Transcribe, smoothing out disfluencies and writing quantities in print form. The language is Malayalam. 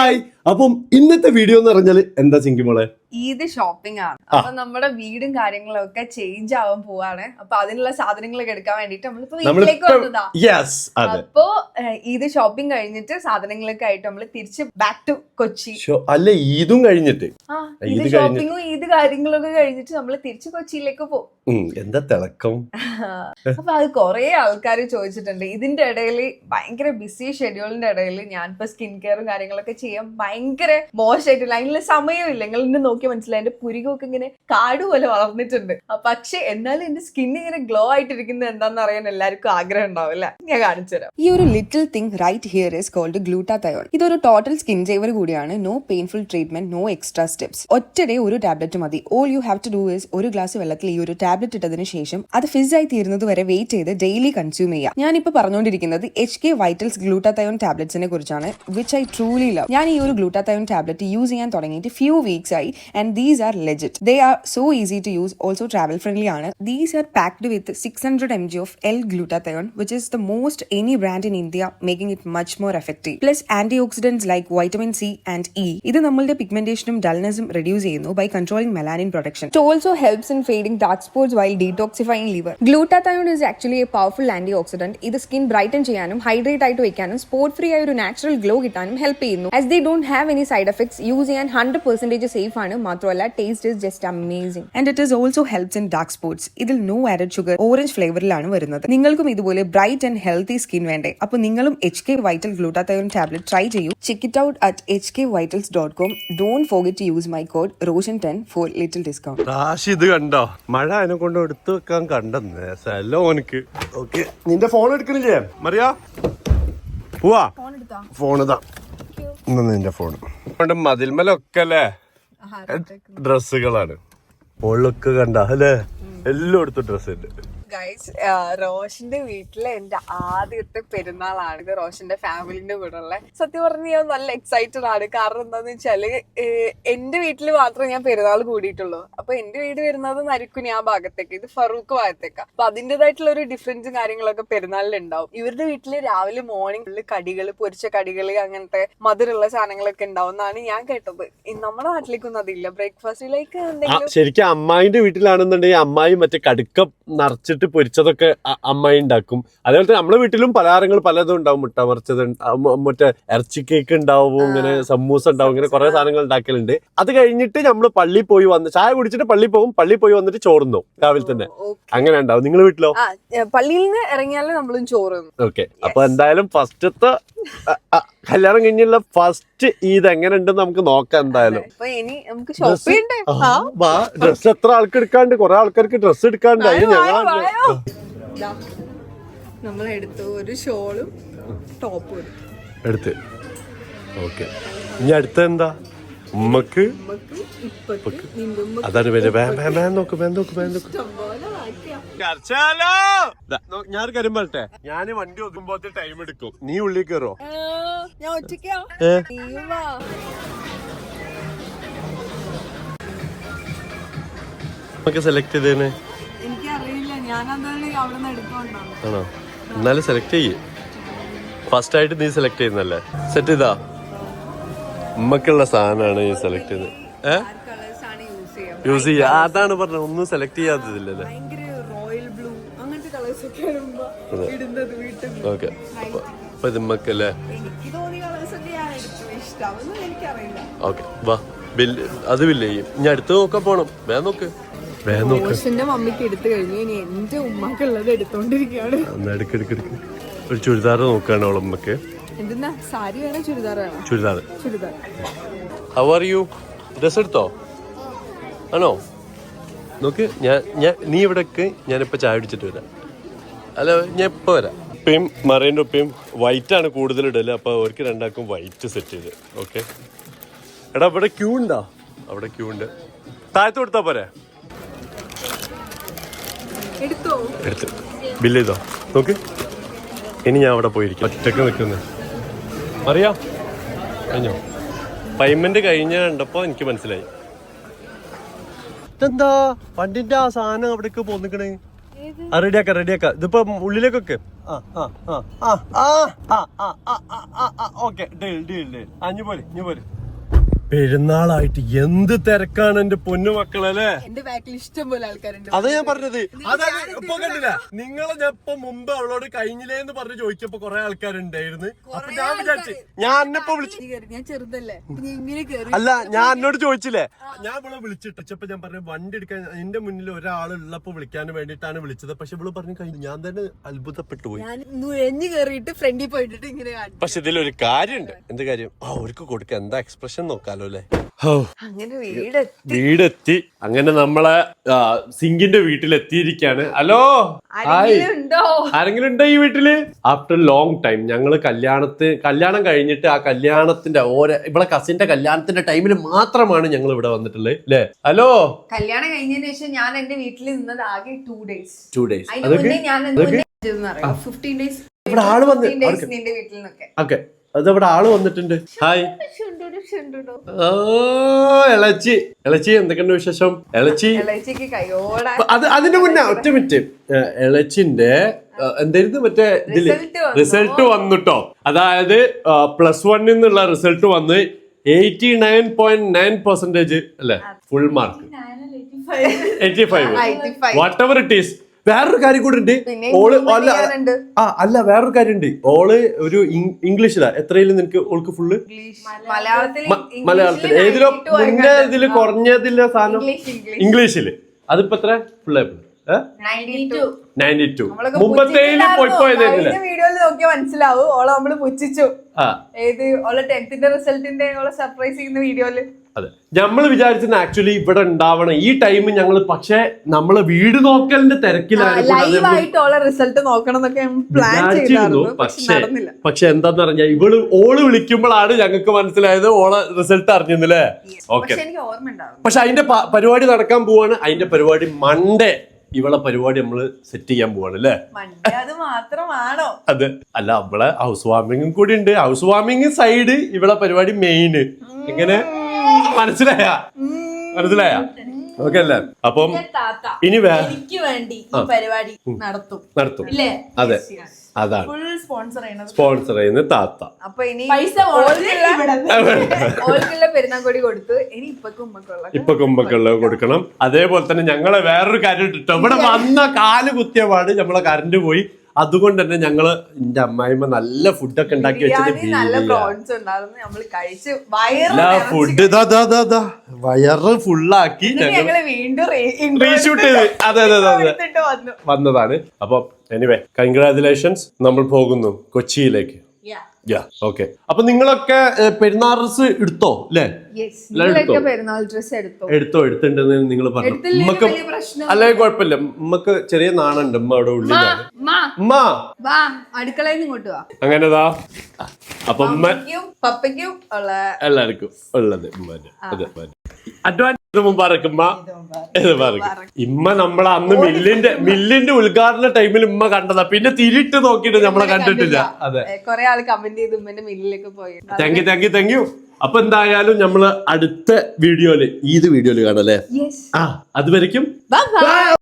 ഹായ്. അപ്പം ഇന്നത്തെ വീഡിയോ എന്ന് പറഞ്ഞാല് എന്താ ചിങ്കിമോളെ, ഈദ് ഷോപ്പിംഗ് ആണ്. അപ്പൊ നമ്മുടെ വീടും കാര്യങ്ങളും ഒക്കെ ചേഞ്ച് ആവാൻ പോവാണ്. അപ്പൊ അതിനുള്ള സാധനങ്ങളൊക്കെ എടുക്കാൻ വേണ്ടിട്ട് നമ്മളിപ്പോ വീട്ടിലേക്ക് വന്നതാ. അപ്പൊ ഈദ് ഷോപ്പിംഗ് കഴിഞ്ഞിട്ട് സാധനങ്ങളൊക്കെ ആയിട്ട് നമ്മള് തിരിച്ച് ബാക്ക് ടു കൊച്ചി. അല്ല, ഈദും കഴിഞ്ഞിട്ട് ഈദ് ഷോപ്പിംഗും ഈദ് കാര്യങ്ങളൊക്കെ കഴിഞ്ഞിട്ട് നമ്മള് തിരിച്ച് കൊച്ചിയിലേക്ക് പോകും. എന്താ തിളക്കം. അപ്പൊ അത് കൊറേ ആൾക്കാർ ചോദിച്ചിട്ടുണ്ട്. ഇതിന്റെ ഇടയിൽ ഭയങ്കര ബിസി ഷെഡ്യൂളിന്റെ ഇടയിൽ ഞാനിപ്പോ സ്കിൻ കെയറും കാര്യങ്ങളൊക്കെ ചെയ്യാൻ ഭയങ്കര മോശമായിട്ടില്ല. അതിനുള്ള സമയമില്ല. നിങ്ങൾ ഇന്ന് നോക്കി മനസ്സിലായി എന്റെ പുരികൊക്കെ ഇങ്ങനെ കാട് പോലെ വളർന്നിട്ടുണ്ട്. പക്ഷെ എന്നാലും എന്റെ സ്കിൻ ഇങ്ങനെ ഗ്ലോ ആയിട്ടിരിക്കുന്നത് എന്താണെന്ന് അറിയാൻ എല്ലാവർക്കും ആഗ്രഹം ഉണ്ടാവില്ല. ഞാൻ കാണിച്ചു തരാം. ഈ ഒരു little thing right here is called glutathione. ഇതൊരു ടോട്ടൽ സ്കിൻ സേവർ കൂടിയാണ്. No painful treatment, no extra steps. ഒറ്റഡേ ഒരു ടാബ്ലറ്റ് മതി. All you have to do is ഒരു ഗ്ലാസ് വെള്ളത്തിൽ ഈ ഒരു ടാബ്ലറ്റ് ഇട്ടതിന് ശേഷം അത് ഫിസ് ആയി തീരുന്നത് വരെ വെയിറ്റ് ചെയ്ത് ഡെയിലി കൺസ്യൂം ചെയ്യാം. ഞാനിപ്പോ പറഞ്ഞുകൊണ്ടിരിക്കുന്നത് HK വൈറ്റൽസ് ഗ്ലൂട്ടാതയോൺ ടാബ്ലറ്റ്സിനെ കുറിച്ചാണ്, വിച്ച് ഐ ട്രൂലി ലവ്. ഞാൻ ഈ ഒരു ഗ്ലൂട്ടാതയോൺ ടാബ്ലറ്റ് യൂസ് ചെയ്യാൻ തുടങ്ങിയിട്ട് ഫ്യൂ വീക്സ് ആയി and these are legit. They are so easy to use, also travel friendly ആണ്. These are packed with 600 mg of L-glutathione, which is the most any brand in India, making it much more effective. Plus antioxidants like vitamin C and E. ഇത് നമ്മളുടെ പിഗ്മെന്റേഷനും ഡൾനെസ്സും reduce ചെയ്യുന്നു by controlling melanin production. It also helps in fading dark spots while detoxifying liver. Glutathione is actually a powerful antioxidant. ഇത് സ്കിൻ ബ്രൈറ്റൻ ചെയ്യാനും ഹൈഡ്രേറ്റ് ആയിട്ട് വെക്കാനും സ്പോട്ട് ഫ്രീ ആയ ഒരു നാച്ചുറൽ ഗ്ലോ കിട്ടാനും ഹെൽപ്പ് ചെയ്യുന്നു. As they don't have any side effects, use ചെയ്യാൻ 100% സേഫ് ആണ്. മാത്രമല്ല taste is just amazing and it is also helps in dark sports. ഇതിൽ നോ ആഡഡ് ഷുഗർ, ഓറഞ്ച് ഫ്ലേവറിലാണ് വരുന്നത്. നിങ്ങൾക്കും ഇതുപോലെ ബ്രൈറ്റ് ആൻഡ് ഹെൽത്തി സ്കിൻ വേണ്ടേ? അപ്പൊ നിങ്ങളും HK vital glutathione tablet try ചെയ്യൂ. Check it out at hkvitals.com. Don't forget to use my code ROSHAN10 for little discount. ഇത് കണ്ടോ, മഴ അതിനെ കൊണ്ട് എടുത്തു വെക്കാൻ കണ്ടെന്ന് ഓനക്ക്. ഓക്കെ, നിന്റെ ഫോൺ എടുക്കണില്ലേ മറിയാ? പോവാ, ഫോൺ ഇതാ നിന്റെ ഫോൺ. മതിൽമലൊക്കെ അല്ലേ ഡ്രസ്സുകളാണ്. മുകളിലൊക്കെ കണ്ട അല്ലേ, എല്ലായിടത്തും ഡ്രസ്സ് ഉണ്ട്. ഗൈസ്, റോഷന്റെ വീട്ടിലെ എന്റെ ആദ്യത്തെ പെരുന്നാളാണ് ഇത്. റോഷന്റെ ഫാമിലിന്റെ കൂടെ ഉള്ള. സത്യം പറഞ്ഞാൽ ഞാൻ നല്ല എക്സൈറ്റഡ് ആണ്. കാരണം എന്താന്ന് വെച്ചാല് എന്റെ വീട്ടിൽ മാത്രമേ ഞാൻ പെരുന്നാൾ കൂടിയിട്ടുള്ളൂ. അപ്പൊ എന്റെ വീട് വരുന്നത് നരിക്കുനി ആ ഭാഗത്തേക്ക്, ഇത് ഫറൂഖ് ഭാഗത്തേക്ക്. അപ്പൊ അതിന്റേതായിട്ടുള്ള ഒരു ഡിഫറൻസും കാര്യങ്ങളൊക്കെ പെരുന്നാളിൽ ഉണ്ടാവും. ഇവരുടെ വീട്ടില് രാവിലെ മോർണിംഗ് കടികള്, പൊരിച്ച കടികള്, അങ്ങനത്തെ മധുരമുള്ള സാധനങ്ങളൊക്കെ ഉണ്ടാവും എന്നാണ് ഞാൻ കേട്ടത്. നമ്മുടെ നാട്ടിലേക്കൊന്നും അതില്ല. ബ്രേക്ക്ഫാസ്റ്റിലേക്ക് എന്തെങ്കിലും. ശരിക്കും അമ്മായിന്റെ വീട്ടിലാണെന്നുണ്ടെങ്കിൽ അമ്മായി മറ്റേ കടുക്ക നിറച്ചിട്ട് പൊരിച്ചതൊക്കെ അമ്മായി ഉണ്ടാക്കും. അതേപോലെ തന്നെ നമ്മളെ വീട്ടിലും പലഹാരങ്ങൾ പലതും ഉണ്ടാവും. മുട്ട വറുച്ചത്, മറ്റേ ഇറച്ചി കേക്ക് ഉണ്ടാവും, ഇങ്ങനെ സമൂസ ഉണ്ടാവും, ഇങ്ങനെ കുറെ സാധനങ്ങൾ ഉണ്ടാക്കലുണ്ട്. അത് കഴിഞ്ഞിട്ട് നമ്മള് പള്ളിയിൽ പോയി വന്ന് ചായ കുടിച്ചിട്ട് പള്ളിയിൽ പോകും. പള്ളിയിൽ പോയി വന്നിട്ട് ചോറുന്നു രാവിലെ തന്നെ. അങ്ങനെ ഉണ്ടാവും. നിങ്ങളെ വീട്ടിലോ? പള്ളിയിൽ നിന്ന് ഇറങ്ങിയാലും നമ്മളും ചോറ്. ഓക്കെ, അപ്പൊ എന്തായാലും ഫസ്റ്റത്തെ കല്യാണം കഴിഞ്ഞുള്ള ഫസ്റ്റ് ഈദ് എങ്ങനെ ഉണ്ടെന്ന് നമുക്ക് നോക്കാം. എന്തായാലും ഡ്രസ് എത്ര ആൾക്ക് എടുക്കാണ്ട്, കുറെ ആൾക്കാർക്ക് ഡ്രസ് എടുക്കാണ്ട്. നമ്മളെടുത്തു ഒരു ഷോളും ടോപ്പും എടുത്ത്. ഓക്കെ, ഇനി അടുത്ത എന്താ? ഉമ്മക്ക് അതാണ് ഞാൻ കാര്യം പറട്ടെ. ഞാന് വണ്ടി ഒതുക്കുമ്പോഴത്തെ ടൈം എടുക്കും. നീ ഉള്ളിൽ കയറോ? ഞാൻ ഒറ്റയ്ക്കാ. നമുക്ക് സെലക്ട് ചെയ്തേനെ. എനിക്കറിയില്ല, ഞാൻ ആണോ? എന്നാലും സെലക്ട് ചെയ്യേ. ഫസ്റ്റ് ആയിട്ട് നീ സെലക്ട് ചെയ്യുന്നല്ലേ? സെറ്റ് ചെയ്താ? ഉമ്മക്കുള്ള സാധനമാണ് ഈ സെലക്ട് ചെയ്തത്. യൂസ് ചെയ്യാ, അതാണ് പറഞ്ഞത്. ഒന്നും സെലക്ട് ചെയ്യാത്തതില്ലല്ലേ? ഓക്കെ, അപ്പൊ ഇത് ഉമ്മക്കല്ലേ? ഓക്കെ, വാ ബില്ല്. അത് ബില്ല് ചെയ്യും. ഇനി അടുത്ത് നോക്കാൻ പോണം. വേഗം നോക്ക്, വേഗം നോക്ക്. മമ്മിക്ക് എടുത്തു കഴിഞ്ഞു. ഇനി എന്റെ ഉമ്മക്കുള്ളത് എടുത്തോണ്ടിരിക്കുകയാണ്. എടുക്ക്. ഒരു ചുരിദാർ നോക്കുകയാണ് അവളെ ഉമ്മക്ക്. സാരി വേണോ ചുരിദാർ വേണോ? Churidar. How are you? Dress എടുത്തോ? ആണോ? നോക്ക്, നീ ഇവിടേക്ക്. ഞാനിപ്പോ ചായ കുടിച്ചിട്ട് വരാം. അല്ല, ഞാൻ ഇപ്പൊ വരാം. ഉപ്പയും മറേന്റെ ഉപ്പയും വൈറ്റ് ആണ് കൂടുതൽ ഇടല്. അപ്പൊ അവർക്ക് രണ്ടാക്കും വൈറ്റ് സെറ്റ് ചെയ്ത്. ഓക്കെ, എടാ ഇവിടെ ക്യൂ ഉണ്ടോ? അവിടെ ക്യൂ ഉണ്ട്. താഴത്ത് കൊടുത്താ പോരെ? എടുത്ത് ബില്ല് ചെയ്തോ? നോക്ക്, ഇനി ഞാൻ അവിടെ പോയിരിക്കും. ഒറ്റക്ക് നിൽക്കുന്നത് അറിയാം. കഴിഞ്ഞോ? പേയ്മെന്റ് കഴിഞ്ഞ കണ്ടപ്പോ എനിക്ക് മനസ്സിലായി. ഇതെന്താ വണ്ടിന്റെ ആ സാധനം അവിടേക്ക് പോന്നിക്കണേ? റെഡിയാക്ക. ഇതിപ്പോ ഉള്ളിലേക്കൊക്കെ ഓക്കെ അഞ്ഞു പോലെ പെരുന്നാളായിട്ട് എന്ത് തിരക്കാണ് എന്റെ പൊന്നു മക്കളല്ലേ. എന്റെ ബാക്കിൽ ഇഷ്ടം പോലെ ആൾക്കാരുണ്ട്. അതാ ഞാൻ പറഞ്ഞത്. അതാണ് ഇപ്പൊ കണ്ടില്ല നിങ്ങളെ ഞാൻ ഇപ്പൊ മുമ്പ് അവളോട് കഴിഞ്ഞില്ലേ എന്ന് പറഞ്ഞ് ചോദിച്ചപ്പോ കൊറേ ആൾക്കാരുണ്ടായിരുന്നു. അപ്പൊ ഞാൻ വിചാരിച്ചു ഞാൻ എന്നെപ്പോ വിളിച്ചു. ഞാൻ ചെറുതല്ലേ ഇങ്ങനെ കേറി. അല്ല ഞാൻ എന്നോട് ചോദിച്ചില്ലേ, ഞാൻ ഇവളെ വിളിച്ചിട്ടപ്പോ ഞാൻ പറഞ്ഞു വണ്ടി എടുക്കാൻ എന്റെ മുന്നിൽ ഒരാളുള്ളപ്പോ വിളിക്കാൻ വേണ്ടിട്ടാണ് വിളിച്ചത്. പക്ഷെ ഇവള് പറഞ്ഞു കഴിഞ്ഞു. ഞാൻ തന്നെ അത്ഭുതപ്പെട്ടു പോയി. ഞാൻ നുഴഞ്ഞു കേറിയിട്ട് ഫ്രണ്ടിൽ പോയിട്ട് ഇങ്ങനെ കാണും. പക്ഷെ ഇതിലൊരു കാര്യമുണ്ട്. എന്ത് കാര്യം? അവർക്ക് കൊടുക്ക എന്താ എക്സ്പ്രഷൻ നോക്കാലോ അല്ലേ. അങ്ങനെ വീടെത്തി. അങ്ങനെ നമ്മളെ സിങ്കിന്റെ വീട്ടിലെത്തിയിരിക്കാണ്. ഹലോ, ആരെങ്കിലും ഉണ്ടോ ഈ വീട്ടില്? ആഫ്റ്റർ ലോങ് ടൈം ഞങ്ങള് കല്യാണം കഴിഞ്ഞിട്ട് ആ കല്യാണത്തിന്റെ ഇവിടെ കസിന്റെ കല്യാണത്തിന്റെ ടൈമിൽ മാത്രമാണ് ഞങ്ങൾ ഇവിടെ വന്നിട്ടുള്ളത് അല്ലേ. ഹലോ, കല്യാണം കഴിഞ്ഞതിന് ശേഷം ഞാൻ എന്റെ വീട്ടിൽ നിന്നത് ആകെ 2 days. ഞാൻ 15 days ഇവിടെ ആള് വന്ന് നിന്റെ വീട്ടിൽ നിന്നൊക്കെ. ഓക്കെ, അതവിടെ ആള് വന്നിട്ടുണ്ട്. ഹായ്. ഇളച്ചി എന്തൊക്കെയുണ്ട് വിശേഷം? ഇളച്ചിക്ക് കയ്യോടെ അതിന്റെ മുന്നേ ഒറ്റ മിനിറ്റ്. ഇളച്ചിന്റെ എന്തായിരുന്നു മറ്റേ ഇതില് റിസൾട്ട് വന്നിട്ടോ. അതായത് +1 നിന്നുള്ള റിസൾട്ട് വന്ന് 89.9% അല്ലെ, full mark 85 what ever it is. വേറൊരു കാര്യം കൂടെ ഉണ്ട്. ഓള് അല്ല വേറൊരു കാര്യമുണ്ട്. ഓള് ഒരു ഇംഗ്ലീഷിലാ. എത്രയിലും നിനക്ക് ഓൾക്ക് ഫുള്ള് മലയാളത്തിൽ ഏതിലോ മുന്നേ ഇതില് കുറഞ്ഞതില്ല സാധനം ഇംഗ്ലീഷില്. അതിപ്പോ എത്ര? ഫുൾ 92. മുമ്പത്തേല് പോയതേന്നില്ല. വീഡിയോയിൽ നോക്കിയാൽ മനസ്സിലാവും. ഓളെ നമ്മള് പുച്ഛിച്ചു. ഏത് ഓളെ 10th റിസൾട്ടിന്റെ ഓളെ സർപ്രൈസ് ചെയ്യുന്ന വീഡിയോയില്. അതെ, നമ്മൾ വിചാരിച്ചത് ആക്ച്വലി ഇവിടെ ഉണ്ടാവണം ഈ ടൈം. ഞങ്ങള് പക്ഷെ നമ്മള് വീട് നോക്കലിന്റെ തിരക്കിലായിരുന്നു. റിസൾട്ട് നോക്കണം എന്നൊക്കെ പ്ലാൻ ചെയ്തിരുന്നു. പക്ഷെ എന്താന്ന് പറഞ്ഞാൽ ഓള് വിളിക്കുമ്പോഴാണ് ഞങ്ങൾക്ക് മനസ്സിലായത് ഓളെ റിസൾട്ട് അറിഞ്ഞില്ലേ. ഓക്കെ, പക്ഷെ അതിന്റെ പരിപാടി നടക്കാൻ പോവാണ്. അതിന്റെ പരിപാടി മൺഡേ ഇവളെ പരിപാടി നമ്മള് സെറ്റ് ചെയ്യാൻ പോവാണ് അല്ലേ. അത് മാത്രമാണോ? അതെ, അല്ല നമ്മളെ ഹൗസ് വാമിങ്ങും കൂടി ഉണ്ട്. ഹൗസ് വാമിങ് സൈഡ് ഇവളെ പരിപാടി മെയിന്. എങ്ങനെ മനസ്സിലായ ഓക്കെ അല്ലേ. അപ്പം ഇനി എനിക്ക് വേണ്ടി ഈ പരിപാടി നടത്തും. അതെ, അതാണ് സ്പോൺസർ ചെയ്യുന്ന താത്ത. അപ്പൊ ഇനി പെരുന്നാൾക്കൊടി കൊടുത്തു. ഇനി ഇപ്പൊ കുമ്പക്കുള്ള കൊടുക്കണം. അതേപോലെ തന്നെ ഞങ്ങളെ വേറൊരു കാര്യം ഇട്ടോ, ഇവിടെ വന്ന കാല് കുത്തിയപാട് നമ്മളെ കറണ്ട് പോയി. അതുകൊണ്ട് തന്നെ ഞങ്ങള് എന്റെ അമ്മായിമ്മ നല്ല ഫുഡൊക്കെ ഉണ്ടാക്കി വെച്ചത് ഫുഡ് വയറ് ഫുള്ളാക്കി റീഷൂട്ട് ചെയ്ത് അതെ വന്നതാണ്. അപ്പൊ എനിവേ കൺഗ്രാജുലേഷൻസ്. നമ്മൾ പോകുന്നു കൊച്ചിയിലേക്ക്. ഓക്കെ, അപ്പൊ നിങ്ങളൊക്കെ പെരുന്നാൾ ഡ്രസ് എടുത്തോ അല്ലേ? എടുത്തിട്ടുണ്ടെന്ന് നിങ്ങൾ പറഞ്ഞു. ഉമ്മക്ക് അല്ലെ കുഴപ്പമില്ല, ഉമ്മക്ക് ചെറിയ നാണുണ്ട്. ഉമ്മ അവിടെ ഉള്ളിലാണ്. അടുക്കളയിൽ ഇങ്ങോട്ട് വാ. അങ്ങനെതാ. അപ്പൊ ഉമ്മ പപ്പയ്ക്കും എല്ലാവർക്കും ഉള്ളത് അഡ്വാൻസ് മുമ്പാറക്കുമ്പ ഇമ്മ നമ്മളെ അന്ന് മില്ലിന്റെ ഉദ്ഘാടന ടൈമിൽ ഉമ്മ കണ്ടതാ. പിന്നെ തിരിട്ട് നോക്കിയിട്ട് നമ്മളെ കണ്ടിട്ടില്ല. അതെ, കൊറേ ആള് കമന്റ് ചെയ്ത് ഉമ്മന്റെ മില്ലിലേക്ക് പോയി. Thank you. അപ്പൊ എന്തായാലും നമ്മള് അടുത്ത വീഡിയോയില് കാണാം അല്ലേ. അതുവരെയ്ക്കും